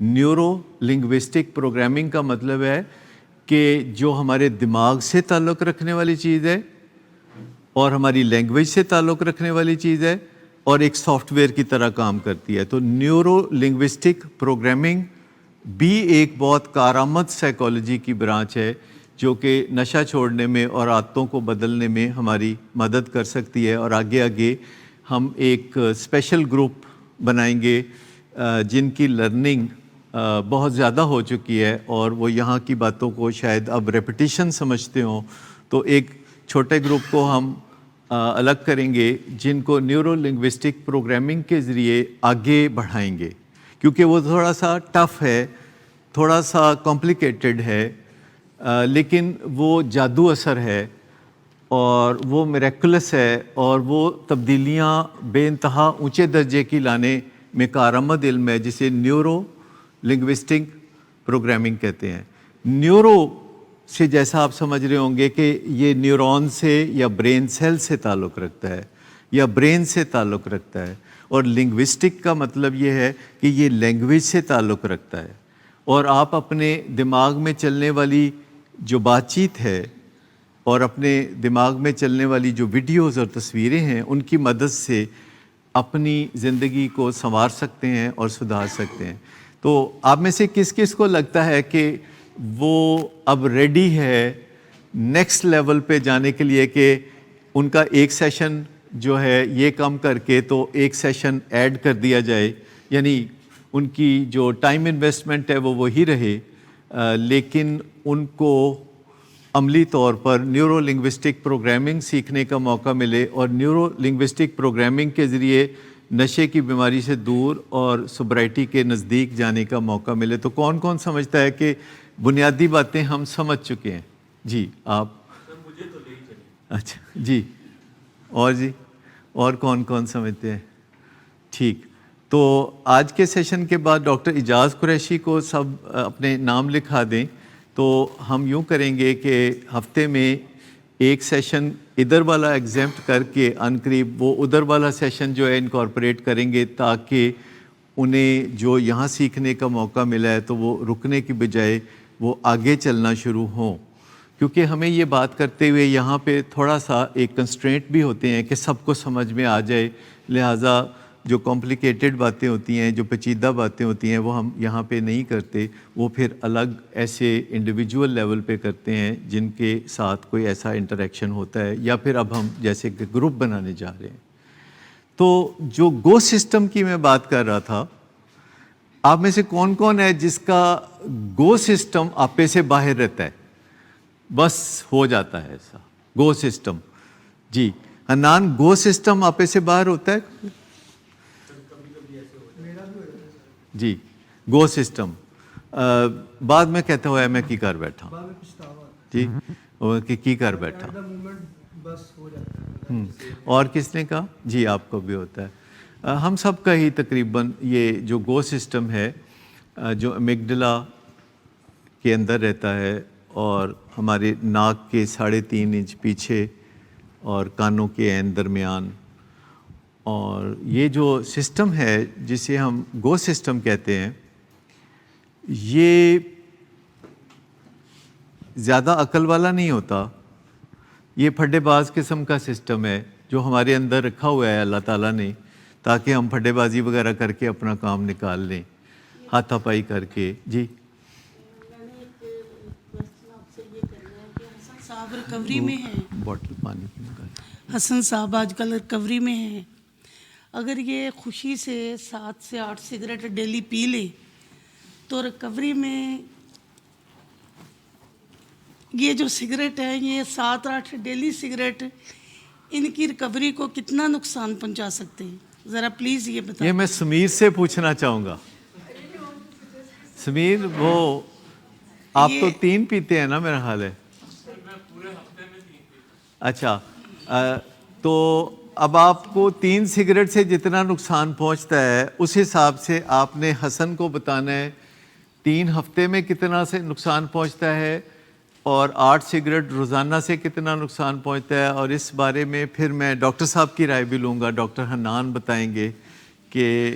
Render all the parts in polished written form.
Neuro linguistic programming کا مطلب ہے کہ جو ہمارے دماغ سے تعلق رکھنے والی چیز ہے اور ہماری لینگویج سے تعلق رکھنے والی چیز ہے اور ایک سافٹ ویئر کی طرح کام کرتی ہے. تو نیورو لنگوسٹک پروگرامنگ بھی ایک بہت کارآمد سائیکالوجی کی برانچ ہے جو کہ نشہ چھوڑنے میں اور عادتوں کو بدلنے میں ہماری مدد کر سکتی ہے. اور آگے آگے ہم ایک اسپیشل گروپ بنائیں گے جن کی لرننگ بہت زیادہ ہو چکی ہے اور وہ یہاں کی باتوں کو شاید اب ریپیٹیشن سمجھتے ہوں. تو ایک چھوٹے گروپ کو ہم الگ کریں گے جن کو نیورو لنگوسٹک پروگرامنگ کے ذریعے آگے بڑھائیں گے، کیونکہ وہ تھوڑا سا ٹف ہے، تھوڑا سا کمپلیکیٹڈ ہے، لیکن وہ جادو اثر ہے اور وہ میریکولس ہے اور وہ تبدیلیاں بے انتہا اونچے درجے کی لانے میں کارآمد علم ہے، جسے نیورو لنگوسٹک پروگرامنگ کہتے ہیں. نیورو سے جیسا آپ سمجھ رہے ہوں گے کہ یہ نیورون سے یا برین سیل سے تعلق رکھتا ہے یا برین سے تعلق رکھتا ہے، اور لنگوسٹک کا مطلب یہ ہے کہ یہ لینگویج سے تعلق رکھتا ہے. اور آپ اپنے دماغ میں چلنے والی جو بات چیت ہے اور اپنے دماغ میں چلنے والی جو ویڈیوز اور تصویریں ہیں ان کی مدد سے اپنی زندگی کو سنوار سکتے ہیں اور سدھار سکتے ہیں. تو آپ میں سے کس کس کو لگتا ہے کہ وہ اب ریڈی ہے نیکسٹ لیول پہ جانے کے لیے کہ ان کا ایک سیشن جو ہے یہ کم کر کے تو ایک سیشن ایڈ کر دیا جائے، یعنی ان کی جو ٹائم انویسٹمنٹ ہے وہ وہی رہے، لیکن ان کو عملی طور پر نیورو لنگوسٹک پروگرامنگ سیکھنے کا موقع ملے اور نیورو لنگوسٹک پروگرامنگ کے ذریعے نشے کی بیماری سے دور اور سوبرائٹی کے نزدیک جانے کا موقع ملے. تو کون کون سمجھتا ہے کہ بنیادی باتیں ہم سمجھ چکے ہیں؟ جی آپ. مجھے تو لے ہی چلے. اچھا جی، اور جی اور کون کون سمجھتے ہیں؟ ٹھیک. تو آج کے سیشن کے بعد ڈاکٹر اعجاز قریشی کو سب اپنے نام لکھا دیں. تو ہم یوں کریں گے کہ ہفتے میں ایک سیشن ادھر والا ایگزیمپٹ کر کے عنقریب وہ ادھر والا سیشن جو ہے انکارپوریٹ کریں گے، تاکہ انہیں جو یہاں سیکھنے کا موقع ملا ہے تو وہ رکنے کی بجائے وہ آگے چلنا شروع ہوں. کیونکہ ہمیں یہ بات کرتے ہوئے یہاں پہ تھوڑا سا ایک کنسٹرینٹ بھی ہوتے ہیں کہ سب کو سمجھ میں آ جائے، لہٰذا جو کمپلیکیٹڈ باتیں ہوتی ہیں، جو پیچیدہ باتیں ہوتی ہیں وہ ہم یہاں پہ نہیں کرتے، وہ پھر الگ ایسے انڈیویجول لیول پہ کرتے ہیں جن کے ساتھ کوئی ایسا انٹریکشن ہوتا ہے، یا پھر اب ہم جیسے کہ گروپ بنانے جا رہے ہیں. تو جو گو سسٹم کی میں بات کر رہا تھا، آپ میں سے کون کون ہے جس کا گو سسٹم آپے سے باہر رہتا ہے؟ بس ہو جاتا ہے ایسا گو سسٹم. جی حنان، گو سسٹم آپے سے باہر ہوتا ہے؟ جی گو سسٹم بعد میں کہتا ہوا ہے میں کی کر بیٹھا. جی کہ کی کر بیٹھا. اور کس نے کہا؟ جی آپ کو بھی ہوتا ہے. ہم سب کا ہی تقریباً یہ جو گو سسٹم ہے جو امیگڈلا کے اندر رہتا ہے اور ہمارے ناک کے 3.5 انچ پیچھے اور کانوں کے عین درمیان، اور یہ جو سسٹم ہے جسے ہم گو سسٹم کہتے ہیں، یہ زیادہ عقل والا نہیں ہوتا. یہ پھڈے باز قسم کا سسٹم ہے جو ہمارے اندر رکھا ہوا ہے اللہ تعالیٰ نے، تاکہ ہم پھڈے بازی وغیرہ کر کے اپنا کام نکال لیں، ہاتھا پائی کر کے. جی صاحب ریکوری میں ہیں، بوٹل پانی کی نکال. حسن صاحب آج کل ریکوری میں ہیں. اگر یہ خوشی سے 7 سے 8 سگریٹ ڈیلی پی لیں تو ریکوری میں یہ جو سگریٹ ہے، یہ 7-8 ڈیلی سگریٹ ان کی ریکوری کو کتنا نقصان پہنچا سکتے ہیں؟ ذرا پلیز یہ بتائیں. یہ میں سمیر سے پوچھنا چاہوں گا. سمیر، وہ آپ تو 3 پیتے ہیں نا میرا خیال ہے؟ اچھا، تو اب آپ کو 3 سگریٹ سے جتنا نقصان پہنچتا ہے اس حساب سے آپ نے حسن کو بتانا ہے 3 ہفتے میں کتنا سے نقصان پہنچتا ہے اور 8 سگریٹ روزانہ سے کتنا نقصان پہنچتا ہے. اور اس بارے میں پھر میں ڈاکٹر صاحب کی رائے بھی لوں گا. ڈاکٹر حنان بتائیں گے کہ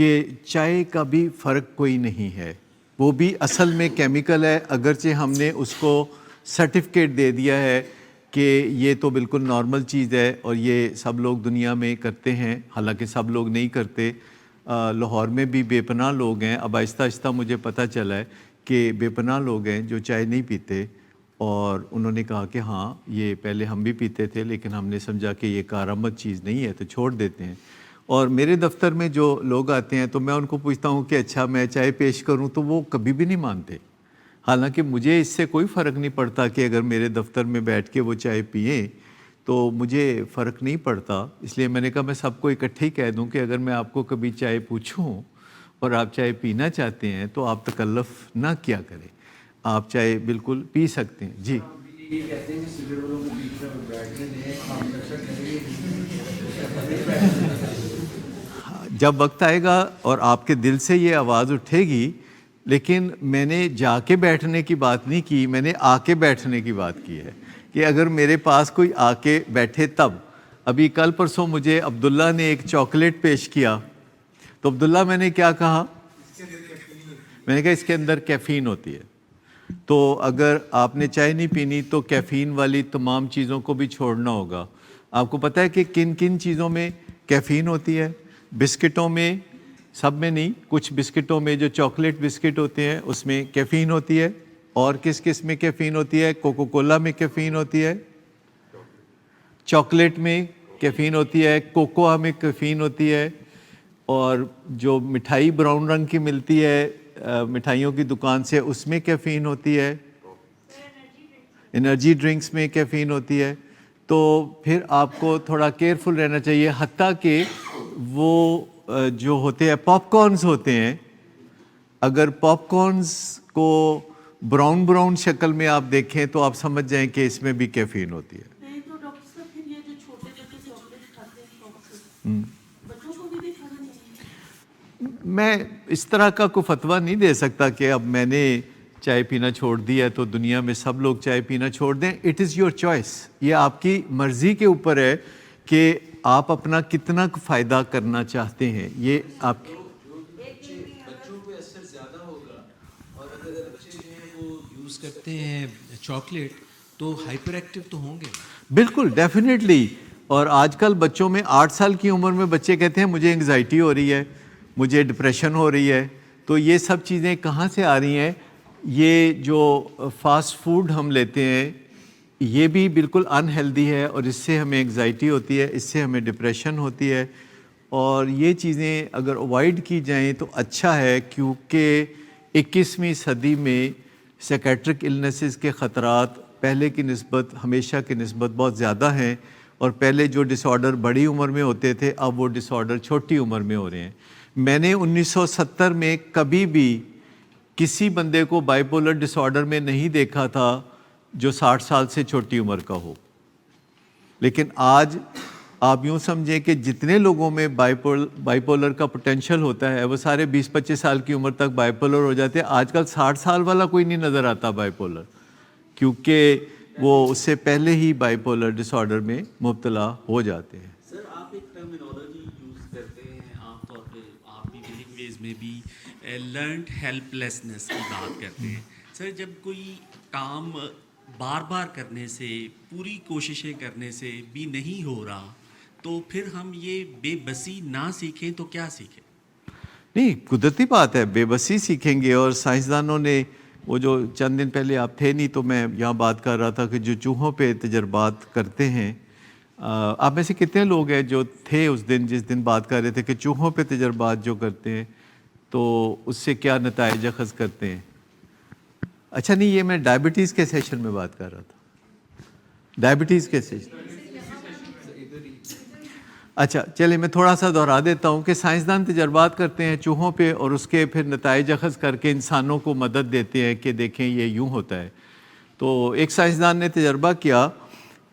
کہ چائے کا بھی فرق کوئی نہیں ہے, وہ بھی اصل میں کیمیکل ہے, اگرچہ ہم نے اس کو سرٹیفکیٹ دے دیا ہے کہ یہ تو بالکل نارمل چیز ہے اور یہ سب لوگ دنیا میں کرتے ہیں, حالانکہ سب لوگ نہیں کرتے. لاہور میں بھی بے پناہ لوگ ہیں, اب آہستہ آہستہ مجھے پتہ چلا ہے کہ بے پناہ لوگ ہیں جو چائے نہیں پیتے, اور انہوں نے کہا کہ ہاں یہ پہلے ہم بھی پیتے تھے لیکن ہم نے سمجھا کہ یہ کارآمد چیز نہیں ہے تو چھوڑ دیتے ہیں. اور میرے دفتر میں جو لوگ آتے ہیں تو میں ان کو پوچھتا ہوں کہ اچھا میں چائے پیش کروں, تو وہ کبھی بھی نہیں مانتے, حالانکہ مجھے اس سے کوئی فرق نہیں پڑتا کہ اگر میرے دفتر میں بیٹھ کے وہ چائے پئیں تو مجھے فرق نہیں پڑتا. اس لیے میں نے کہا میں سب کو اکٹھے ہی کہہ دوں کہ اگر میں آپ کو کبھی چائے پوچھوں اور آپ چائے پینا چاہتے ہیں تو آپ تکلف نہ کیا کریں, آپ چائے بالکل پی سکتے ہیں. جی یہ کہتے ہیں کہ سگریٹ والوں کو بیچ میں بیٹھنے دیں, ہم نشہ کریں. جب وقت آئے گا اور آپ کے دل سے یہ آواز اٹھے گی, لیکن میں نے جا کے بیٹھنے کی بات نہیں کی, میں نے آ کے بیٹھنے کی بات کی ہے کہ اگر میرے پاس کوئی آ کے بیٹھے تب. ابھی کل پرسوں مجھے عبداللہ نے ایک چاکلیٹ پیش کیا, تو عبداللہ میں نے کیا کہا, میں نے کہا اس کے اندر کیفین ہوتی ہے, تو اگر آپ نے چائے نہیں پینی تو کیفین والی تمام چیزوں کو بھی چھوڑنا ہوگا. آپ کو پتہ ہے کہ کن کن چیزوں میں کیفین ہوتی ہے؟ بسکٹوں میں, سب میں نہیں, کچھ بسکٹوں میں جو چاکلیٹ بسکٹ ہوتے ہیں اس میں کیفین ہوتی ہے. اور کس کس میں کیفین ہوتی ہے؟ کوکو کولا میں کیفین ہوتی ہے, چاکلیٹ میں کیفین ہوتی ہے, کوکوا میں کیفین ہوتی ہے, اور جو مٹھائی براؤن رنگ کی ملتی ہے مٹھائیوں کی دکان سے اس میں کیفین ہوتی ہے, انرجی ڈرنکس میں کیفین ہوتی ہے. تو پھر آپ کو تھوڑا کیئرفل رہنا چاہیے. حتیٰ کہ وہ جو ہوتے ہیں پاپ کارنز ہوتے ہیں, اگر پاپ کارنز کو براؤن شکل میں آپ دیکھیں تو آپ سمجھ جائیں کہ اس میں بھی کیفین ہوتی ہے. نہیں تو ڈاکٹر صاحب پھر یہ جو چھوٹے بچے چاکلیٹ کھاتے ہیں شوق سے, بچوں کو بھی نہیں کھانا چاہیے. میں اس طرح کا کوئی فتویٰ نہیں دے سکتا کہ اب میں نے چائے پینا چھوڑ دیا ہے تو دنیا میں سب لوگ چائے پینا چھوڑ دیں. اٹ از یور چوائس, یہ آپ کی مرضی کے اوپر ہے کہ آپ اپنا کتنا فائدہ کرنا چاہتے ہیں, یہ آپ کی. بچوں پہ اثر زیادہ ہوگا, اور اگر بچے جو ہیں وہ یوز کرتے ہیں چاکلیٹ تو ہائپر ایکٹیو تو ہوں گے. بالکل ڈیفینیٹلی. اور آج کل بچوں میں 8 سال کی عمر میں بچے کہتے ہیں مجھے انگزائٹی ہو رہی ہے, مجھے ڈپریشن ہو رہی ہے. تو یہ سب چیزیں کہاں سے آ رہی ہیں؟ یہ جو فاسٹ فوڈ ہم لیتے ہیں یہ بھی بالکل انہیلدی ہے, اور اس سے ہمیں انگزائٹی ہوتی ہے, اس سے ہمیں ڈپریشن ہوتی ہے. اور یہ چیزیں اگر اوائڈ کی جائیں تو اچھا ہے, کیونکہ 21ویں صدی میں سیکیٹرک النیسز کے خطرات پہلے کی نسبت ہمیشہ کی نسبت بہت زیادہ ہیں. اور پہلے جو ڈس آرڈر بڑی عمر میں ہوتے تھے اب وہ ڈس آرڈر چھوٹی عمر میں ہو رہے ہیں. میں نے 1970 میں کبھی بھی کسی بندے کو بائی پولر ڈس آرڈر میں نہیں دیکھا تھا جو 60 سال سے چھوٹی عمر کا ہو. لیکن آج آپ یوں سمجھیں کہ جتنے لوگوں میں بائی پولر کا پوٹینشیل ہوتا ہے وہ سارے 20-25 سال کی عمر تک بائی پولر ہو جاتے ہیں. آج کل 60 سال والا کوئی نہیں نظر آتا بائی پولر, کیونکہ وہ اس سے پہلے ہی بائی پولر ڈس آرڈر میں مبتلا ہو جاتے ہیں. سر آپ ایک ٹرمینالوجی یوز کرتے ہیں عام طور پہ, آپ بھی ولنگ ویز میں بھی لرنڈ ہیلپ لیسنس کی بات کرتے ہیں. سر جب کوئی کام بار بار کرنے سے, پوری کوششیں کرنے سے بھی نہیں ہو رہا تو پھر ہم یہ بے بسی نہ سیکھیں تو کیا سیکھیں؟ نہیں, قدرتی بات ہے, بے بسی سیکھیں گے. اور سائنسدانوں نے وہ جو چند دن پہلے آپ تھے نہیں تو میں یہاں بات کر رہا تھا کہ جو چوہوں پہ تجربات کرتے ہیں, آپ میں سے کتنے لوگ ہیں جو تھے اس دن جس دن بات کر رہے تھے کہ چوہوں پہ تجربات جو کرتے ہیں تو اس سے کیا نتائج اخذ کرتے ہیں؟ اچھا نہیں, یہ میں ڈائبٹیز کے سیشن میں بات کر رہا تھا, ڈائبٹیز کے سیشن. اچھا چلے میں تھوڑا سا دہرا دیتا ہوں کہ سائنسدان تجربات کرتے ہیں چوہوں پہ اور اس کے پھر نتائج اخذ کر کے انسانوں کو مدد دیتے ہیں کہ دیکھیں یہ یوں ہوتا ہے. تو ایک سائنسدان نے تجربہ کیا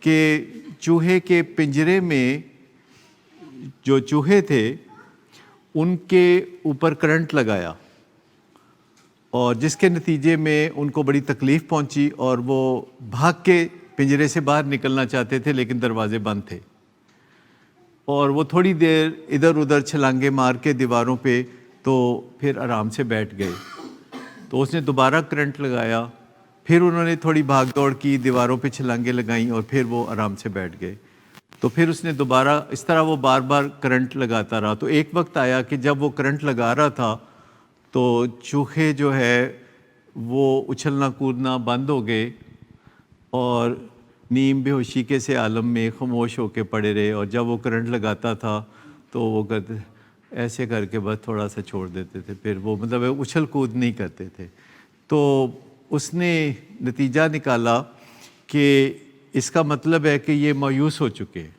کہ چوہے کے پنجرے میں جو چوہے تھے ان کے اوپر کرنٹ لگایا, اور جس کے نتیجے میں ان کو بڑی تکلیف پہنچی اور وہ بھاگ کے پنجرے سے باہر نکلنا چاہتے تھے لیکن دروازے بند تھے. اور وہ تھوڑی دیر ادھر ادھر چھلانگے مار کے دیواروں پہ تو پھر آرام سے بیٹھ گئے. تو اس نے دوبارہ کرنٹ لگایا, پھر انہوں نے تھوڑی بھاگ دوڑ کی, دیواروں پہ چھلانگیں لگائیں اور پھر وہ آرام سے بیٹھ گئے. تو پھر اس نے دوبارہ اس طرح وہ بار بار کرنٹ لگاتا رہا. تو ایک وقت آیا کہ جب وہ کرنٹ لگا رہا تھا تو چوہے جو ہے وہ اچھلنا کودنا بند ہو گئے اور نیم بے ہوشی کے سے عالم میں خاموش ہو کے پڑے رہے. اور جب وہ کرنٹ لگاتا تھا تو وہ کرتے ایسے کر کے بس تھوڑا سا چھوڑ دیتے تھے, پھر وہ مطلب اچھل کود نہیں کرتے تھے. تو اس نے نتیجہ نکالا کہ اس کا مطلب ہے کہ یہ مایوس ہو چکے ہیں.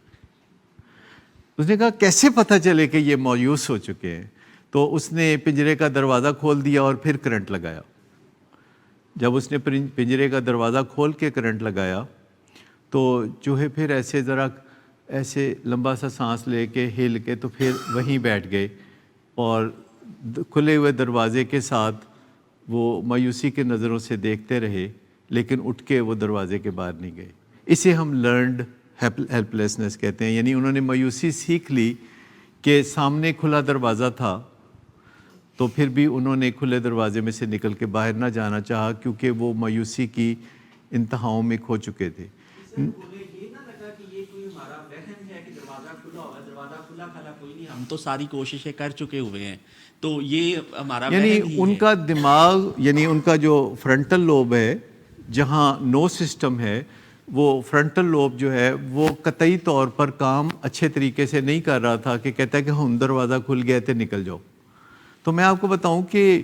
اس نے کہا کیسے پتہ چلے کہ یہ مایوس ہو چکے ہیں؟ تو اس نے پنجرے کا دروازہ کھول دیا اور پھر کرنٹ لگایا. جب اس نے پنجرے کا دروازہ کھول کے کرنٹ لگایا تو چوہے پھر ایسے ذرا ایسے لمبا سا سانس لے کے ہل کے تو پھر وہیں بیٹھ گئے اور کھلے ہوئے دروازے کے ساتھ وہ مایوسی کے نظروں سے دیکھتے رہے, لیکن اٹھ کے وہ دروازے کے باہر نہیں گئے. اسے ہم لرنڈ ہیلپ لیسنس کہتے ہیں. یعنی انہوں نے مایوسی سیکھ لی کہ سامنے کھلا دروازہ تھا تو پھر بھی انہوں نے کھلے دروازے میں سے نکل کے باہر نہ جانا چاہا کیونکہ وہ مایوسی کی انتہاؤں میں کھو چکے تھے. انہیں یہ نہ لگا کہ یہ کوئی ہمارا وہم ہے کہ دروازہ کھلا ہوا ہے, دروازہ کھلا کوئی نہیں, ہم تو ساری کوششیں کر چکے ہوئے ہیں, تو یہ ہمارا یعنی وہم ہی ان ہے. کا دماغ, یعنی ان کا جو فرنٹل لوب ہے جہاں نو سسٹم ہے, وہ فرنٹل لوب جو ہے وہ قطعی طور پر کام اچھے طریقے سے نہیں کر رہا تھا کہ کہتا ہے کہ ہم دروازہ کھل گیا تھے نکل جاؤ. تو میں آپ کو بتاؤں کہ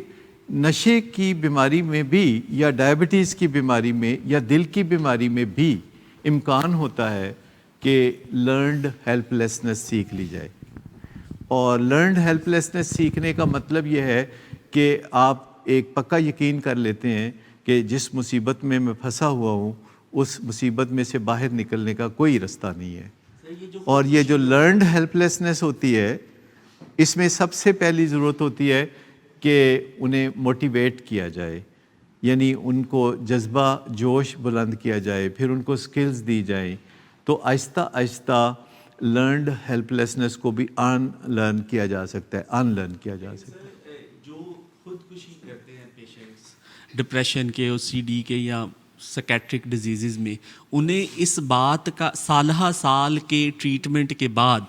نشے کی بیماری میں بھی یا ڈائبٹیز کی بیماری میں یا دل کی بیماری میں بھی امکان ہوتا ہے کہ لرنڈ ہیلپ لیسنس سیکھ لی جائے. اور لرنڈ ہیلپ لیسنس سیکھنے کا مطلب یہ ہے کہ آپ ایک پکا یقین کر لیتے ہیں کہ جس مصیبت میں پھنسا ہوا ہوں اس مصیبت میں سے باہر نکلنے کا کوئی رستہ نہیں ہے. اور یہ جو لرنڈ ہیلپ لیسنس ہوتی ہے اس میں سب سے پہلی ضرورت ہوتی ہے کہ انہیں موٹیویٹ کیا جائے, یعنی ان کو جذبہ جوش بلند کیا جائے, پھر ان کو سکلز دی جائیں. تو آہستہ آہستہ لرنڈ ہیلپ لیسنس کو بھی ان لرن کیا جا سکتا ہے, جو خودکشی کرتے ہیں پیشنٹس ڈپریشن کے, او سی ڈی کے یا سکیٹرک ڈیزیزز میں, انہیں اس بات کا سالہ سال کے ٹریٹمنٹ کے بعد,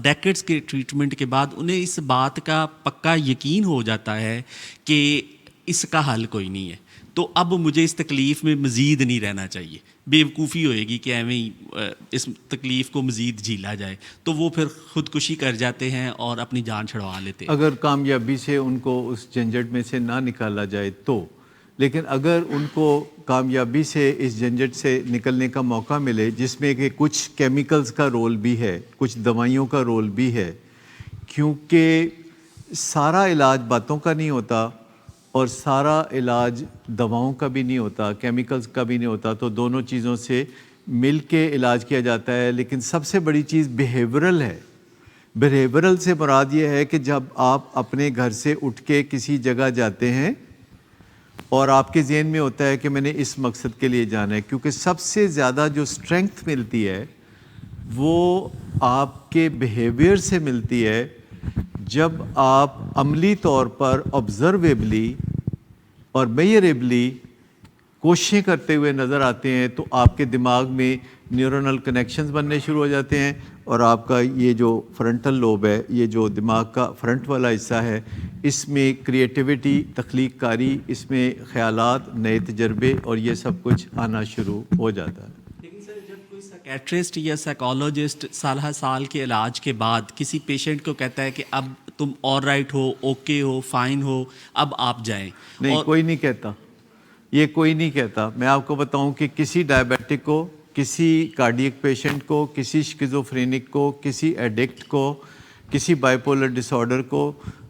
ڈیکڈز کے ٹریٹمنٹ کے بعد انہیں اس بات کا پکا یقین ہو جاتا ہے کہ اس کا حل کوئی نہیں ہے, تو اب مجھے اس تکلیف میں مزید نہیں رہنا چاہیے. بیوقوفی ہوئے گی کہ ایویں ہی اس تکلیف کو مزید جھیلا جائے, تو وہ پھر خودکشی کر جاتے ہیں اور اپنی جان چھڑوا لیتے ہیں. اگر کامیابی سے ان کو اس جھنجھٹ میں سے نہ نکالا جائے تو. لیکن اگر ان کو کامیابی سے اس جھنجھٹ سے نکلنے کا موقع ملے جس میں کہ کچھ کیمیکلز کا رول بھی ہے, کچھ دوائیوں کا رول بھی ہے, کیونکہ سارا علاج باتوں کا نہیں ہوتا اور سارا علاج دواؤں کا بھی نہیں ہوتا, کیمیکلز کا بھی نہیں ہوتا, تو دونوں چیزوں سے مل کے علاج کیا جاتا ہے. لیکن سب سے بڑی چیز بیہیورل ہے. بیہیورل سے مراد یہ ہے کہ جب آپ اپنے گھر سے اٹھ کے کسی جگہ جاتے ہیں اور آپ کے ذہن میں ہوتا ہے کہ میں نے اس مقصد کے لیے جانا ہے, کیونکہ سب سے زیادہ جو اسٹرینگتھ ملتی ہے وہ آپ کے بیہیویئر سے ملتی ہے. جب آپ عملی طور پر آبزرویبلی اور میئریبلی کوششیں کرتے ہوئے نظر آتے ہیں تو آپ کے دماغ میں نیورونل کنیکشنز بننے شروع ہو جاتے ہیں اور آپ کا یہ جو فرنٹل لوب ہے, یہ جو دماغ کا فرنٹ والا حصہ ہے, اس میں کریٹیوٹی, تخلیق کاری, اس میں خیالات, نئے تجربے اور یہ سب کچھ آنا شروع ہو جاتا ہے. لیکن سر جب کوئی سائیکیٹرسٹ یا سائیکالوجسٹ سالہ سال کے علاج کے بعد کسی پیشنٹ کو کہتا ہے کہ اب تم آل رائٹ ہو, اوکے ہو, فائن ہو, اب آپ جائیں, نہیں, کوئی نہیں کہتا, یہ کوئی نہیں کہتا. میں آپ کو بتاؤں کہ کسی ڈائبیٹک کو, کسی کارڈیک پیشنٹ کو, کسی شکیزوفرینک کو, کسی ایڈکٹ کو, کسی بائیپولر ڈس آرڈر کو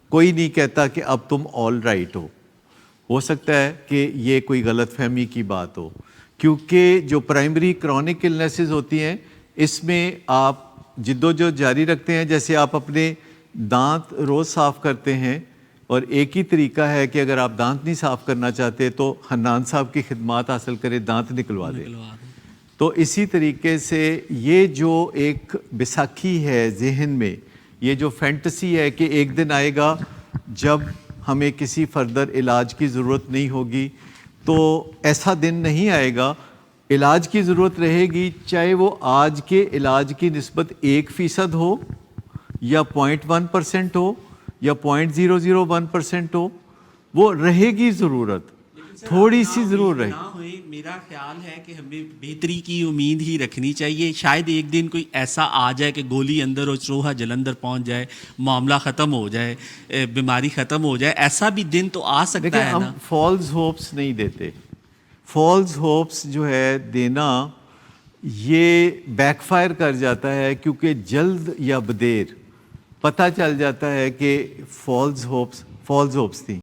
کوئی نہیں کہتا کہ اب تم آل رائٹ ہو. ہو سکتا ہے کہ یہ کوئی غلط فہمی کی بات ہو, کیونکہ جو پرائمری کرونک النیسز ہوتی ہیں اس میں آپ جدوجہد جاری رکھتے ہیں. جیسے آپ اپنے دانت روز صاف کرتے ہیں اور ایک ہی طریقہ ہے کہ اگر آپ دانت نہیں صاف کرنا چاہتے تو حنان صاحب کی خدمات حاصل کریں, دانت نکلوا دیں. تو اسی طریقے سے یہ جو ایک بیساکھی ہے ذہن میں, یہ جو فینٹسی ہے کہ ایک دن آئے گا جب ہمیں کسی فردر علاج کی ضرورت نہیں ہوگی تو ایسا دن نہیں آئے گا. علاج کی ضرورت رہے گی چاہے وہ آج کے علاج کی نسبت 1% ہو یا 0.1% ہو یا 0.001% ہو, وہ رہے گی ضرورت, تھوڑی سی ضرور رہے. نہ ہوئے, میرا خیال ہے کہ ہمیں بہتری کی امید ہی رکھنی چاہیے. شاید ایک دن کوئی ایسا آ جائے کہ گولی اندر اور چروہا جلندر پہنچ جائے, معاملہ ختم ہو جائے, بیماری ختم ہو جائے. ایسا بھی دن تو آ دیکھیں سکتا ہے ہم نا. فالز ہوپس نہیں دیتے. فالز ہوپس جو ہے دینا یہ بیک فائر کر جاتا ہے, کیونکہ جلد یا بدیر پتہ چل جاتا ہے کہ فالز ہوپس تھیں.